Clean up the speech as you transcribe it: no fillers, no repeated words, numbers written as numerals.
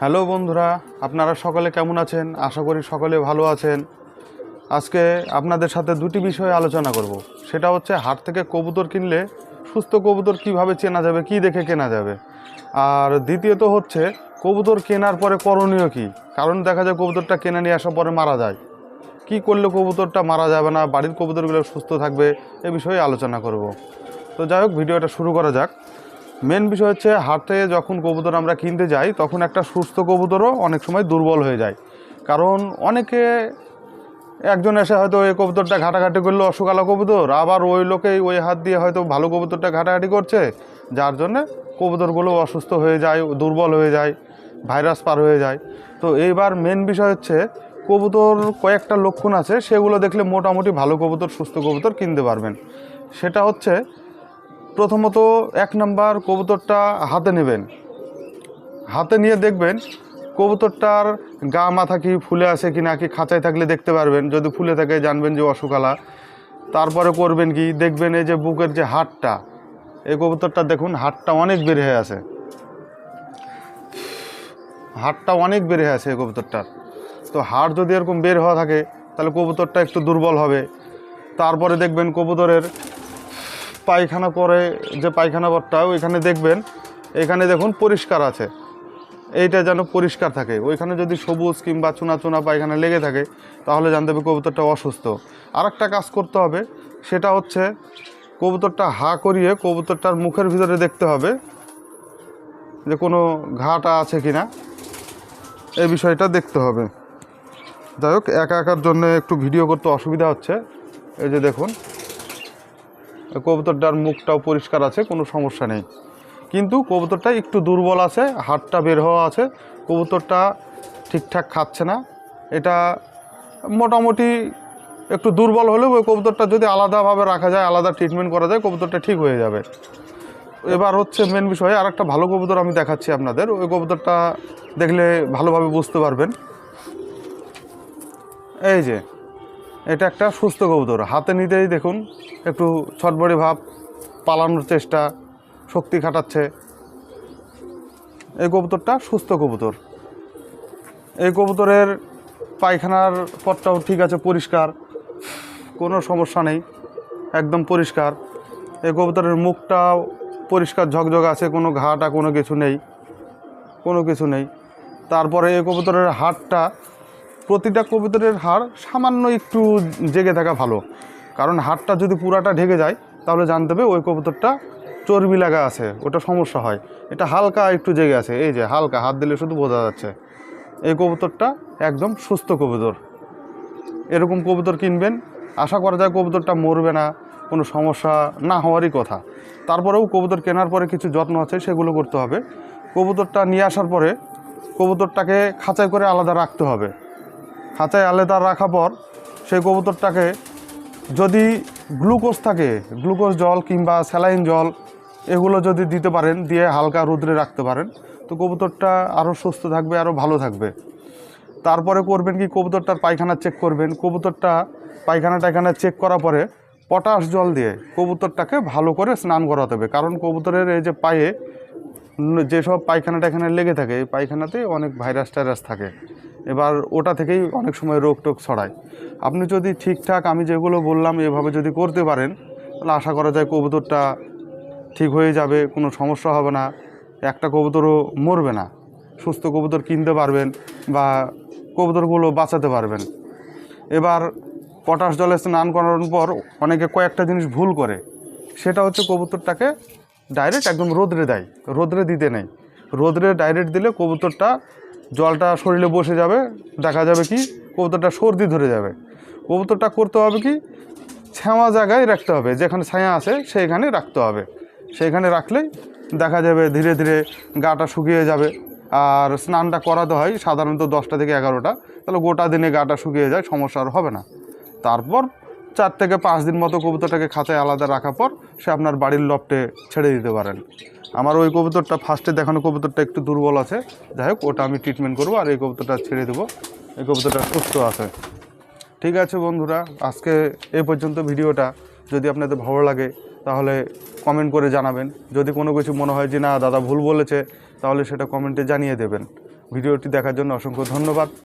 Hello বন্ধুরা, আপনারা সকলে কেমন আছেন? আশা করি সকলে ভালো আছেন। আজকে আপনাদের সাথে দুটি বিষয়ে আলোচনা করব। সেটা হচ্ছে হাট থেকে কবুতর কিনলে সুস্থ কবুতর কিভাবে চেনা যাবে, কি দেখে কেনা যাবে। আর দ্বিতীয়ত হচ্ছে কবুতর কেনার পরে করণীয় কী। কারণ দেখা যায় কবুতরটা কিনে নিয়ে আসার পরে মারা যায়, কি করলে কবুতরটা মারা যাবে না, বাড়ির কবুতরগুলো সুস্থ থাকবে, এ বিষয়ে আলোচনা করব। তো যাই হোক, ভিডিওটা শুরু করা যাক। মেন বিষয় হচ্ছে হাটে যখন কবুতর আমরা কিনতে যাই তখন একটা সুস্থ কবুতরও অনেক সময় দুর্বল হয়ে যায়। কারণ অনেকে একজন এসে হয়তো ওই কবুতরটা ঘাটাঘাটি করলো অসুকালা কবুতর, আবার ওই লোকেই ওই হাত দিয়ে হয়তো ভালো কবুতরটা ঘাটাঘাটি করছে, যার জন্যে কবুতরগুলো অসুস্থ হয়ে যায়, দুর্বল হয়ে যায়, ভাইরাস পার হয়ে যায়। তো এইবার মেন বিষয় হচ্ছে কবুতর কয়েকটা লক্ষণ আছে, সেগুলো দেখলে মোটামুটি ভালো কবুতর, সুস্থ কবুতর কিনতে পারবেন। সেটা হচ্ছে প্রথমত 1 নাম্বার, কবুতরটা হাতে নেবেন। হাতে নিয়ে দেখবেন কবুতরটার গা মাথা কি ফুলে আছে কি না, কি খাঁচায় থাকলে দেখতে পারবেন, যদি ফুলে থাকে জানবেন যে অসুকালা। তারপরে করবেন কি, দেখবেন এই যে বুকের যে হাড়টা, এই কবুতরটা দেখুন হাড়টা অনেক বের হয়ে আছে, হাড়টা অনেক বের হয়ে আছে এই কবুতরটার। তো হাড় যদি এরকম বের হওয়া থাকে তাহলে কবুতরটা একটু দুর্বল হবে। তারপরে দেখবেন কবুতরের পায়খানা করে যে পায়খানা পথটা, ওইখানে দেখবেন, এখানে দেখুন পরিষ্কার আছে, এইটা যেন পরিষ্কার থাকে। ওইখানে যদি সবুজ কিংবা চুনা চুনা পায়খানা লেগে থাকে তাহলে জানতে হবে কবুতরটা অসুস্থ। আর একটা কাজ করতে হবে, সেটা হচ্ছে কবুতরটা হা করিয়ে কবুতরটার মুখের ভিতরে দেখতে হবে যে কোনো ঘাটা আছে কিনা, এই বিষয়টা দেখতে হবে। যাই হোক, একা একার জন্য একটু ভিডিও করতে অসুবিধা হচ্ছে। এই যে দেখুন কবুতরটার মুখটাও পরিষ্কার আছে, কোনো সমস্যা নেই, কিন্তু কবুতরটা একটু দুর্বল আছে, হাড়টা বের হওয়া আছে, কবুতরটা ঠিকঠাক খাচ্ছে না। এটা মোটামুটি একটু দুর্বল হলেও ওই কবুতরটা যদি আলাদাভাবে রাখা যায়, আলাদা ট্রিটমেন্ট করা যায়, কবুতরটা ঠিক হয়ে যাবে। এবার হচ্ছে মেন বিষয়, আর একটা ভালো কবুতর আমি দেখাচ্ছি আপনাদের। ওই কবুতরটা দেখলে ভালোভাবে বুঝতে পারবেন। এই যে এটা একটা সুস্থ কবুতর, হাতে নিতেই দেখুন একটু ছটবড়ি ভাব, পালানোর চেষ্টা, শক্তি খাটাচ্ছে। এই কবুতরটা সুস্থ কবুতর। এই কবুতরের পায়খানার পথটাও ঠিক আছে, পরিষ্কার, কোনো সমস্যা নেই, একদম পরিষ্কার। এই কবুতরের মুখটাও পরিষ্কার ঝকঝক আছে, কোনো ঘাটা কোনো কিছু নেই, কোনো কিছু নেই। তারপরে এই কবুতরের হাড়টা, প্রতিটা কবুতরের হাড় সামান্য একটু জেগে থাকা ভালো। কারণ হাড়টা যদি পুরাটা ঢেকে যায় তাহলে জানতে হবে ওই কবুতরটা চর্বি লাগা আছে, ওটা সমস্যা হয়। এটা হালকা একটু জেগে আছে, এই যে হালকা হাত দিলে শুধু বোঝা যাচ্ছে। এই কবুতরটা একদম সুস্থ কবুতর। এরকম কবুতর কিনবেন, আশা করা যায় কবুতরটা মরবে না, কোনো সমস্যা না হওয়ারই কথা। তারপরেও কবুতর কেনার পরে কিছু যত্ন আছে, সেগুলো করতে হবে। কবুতরটা নিয়ে আসার পরে কবুতরটাকে খাঁচায় করে আলাদা রাখতে হবে। খাঁচায় আলাদা রাখার পর সেই কবুতরটাকে যদি গ্লুকোজ থাকে, গ্লুকোজ জল কিংবা স্যালাইন জল, এগুলো যদি দিতে পারেন, দিয়ে হালকা রোদ্রে রাখতে পারেন, তো কবুতরটা আরও সুস্থ থাকবে, আরও ভালো থাকবে। তারপরে করবেন কি, কবুতরটার পায়খানা চেক করবেন। কবুতরটা পায়খানা টায়খানা চেক করার পরে পটাশ জল দিয়ে কবুতরটাকে ভালো করে স্নান করাতে হবে। কারণ কবুতরের এই যে পায়ে যেসব পায়খানা টায়খানা লেগে থাকে, এই পায়খানাতে অনেক ভাইরাস টাইরাস থাকে, এবার ওটা থেকেই অনেক সময় রোগ টোগ ছড়ায়। আপনি যদি ঠিকঠাক আমি যেগুলো বললাম এভাবে যদি করতে পারেন, তাহলে আশা করা যায় কবুতরটা ঠিক হয়ে যাবে, কোনো সমস্যা হবে না, একটা কবুতরও মরবে না, সুস্থ কবুতর কিনতে পারবেন বা কবুতরগুলো বাঁচাতে পারবেন। এবার পটাশ জলে স্নান করানোর পর অনেকে কয়েকটা জিনিস ভুল করে, সেটা হচ্ছে কবুতরটাকে ডাইরেক্ট একদম রোদ্রে দেয়, রোদ্রে দিতে নেই। রোদ্রে ডাইরেক্ট দিলে কবুতরটা জলটা শরীরে বসে যাবে, দেখা যাবে কি কবুতরটা সর্দি ধরে যাবে। কবুতরটা করতে হবে কি, ছায়া জায়গায় রাখতে হবে, যেখানে ছায়া আছে সেইখানে রাখতে হবে। সেইখানে রাখলেই দেখা যাবে ধীরে ধীরে গাটা শুকিয়ে যাবে। আর স্নানটা করাতে হয় সাধারণত 10টা থেকে 11টা, তাহলে গোটা দিনে গাটা শুকিয়ে যায়, সমস্যা আর হবে না। তারপর 4 থেকে 5 দিন মতো কবুতরটাকে খাঁচায় আলাদা রাখার পর সে আপনার বাড়ির লফটে ছেড়ে দিতে পারেন। আমার ওই কবুতরটা ফার্স্টে দেখানো কবুতরটা একটু দুর্বল আছে, যাই হোক ওটা আমি ট্রিটমেন্ট করবো, আর এই কবুতরটা ছেড়ে দেবো, এই কবুতরটা সুস্থ আছে। ঠিক আছে বন্ধুরা, আজকে এই পর্যন্ত ভিডিওটা। যদি আপনাদের ভালো লাগে তাহলে কমেন্ট করে জানাবেন। যদি কোনো কিছু মনে হয় যে না দাদা ভুল বলেছে, তাহলে সেটা কমেন্টে জানিয়ে দেবেন। ভিডিওটি দেখার জন্য অসংখ্য ধন্যবাদ।